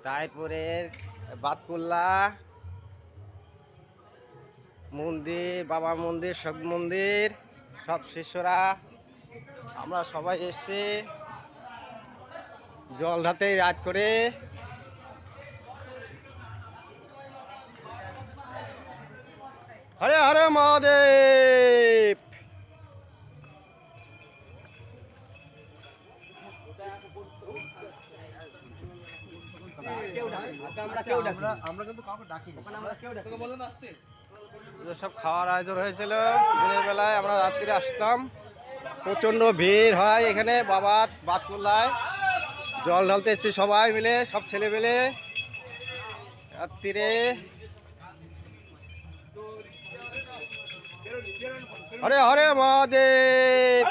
তাইপুরের বাতকুল্লা মন্দির, বাবা মন্দির, শক মন্দির, সব শিষ্যরা আমরা সবাই এসেছি জল ঢালতে রাত করে। হরে হরে মহাদেব। সব খাওয়ার আয়োজন হয়েছিল দিনের বেলায়, আমরা রাত্রিরে আসতাম। প্রচণ্ড ভিড় হয় এখানে বাবা বাতকুল্লায় জল ঢালতে এসেছি সবাই মিলে, সব ছেলে মিলে রাত্রিরে। হরে হরে মহাদেব।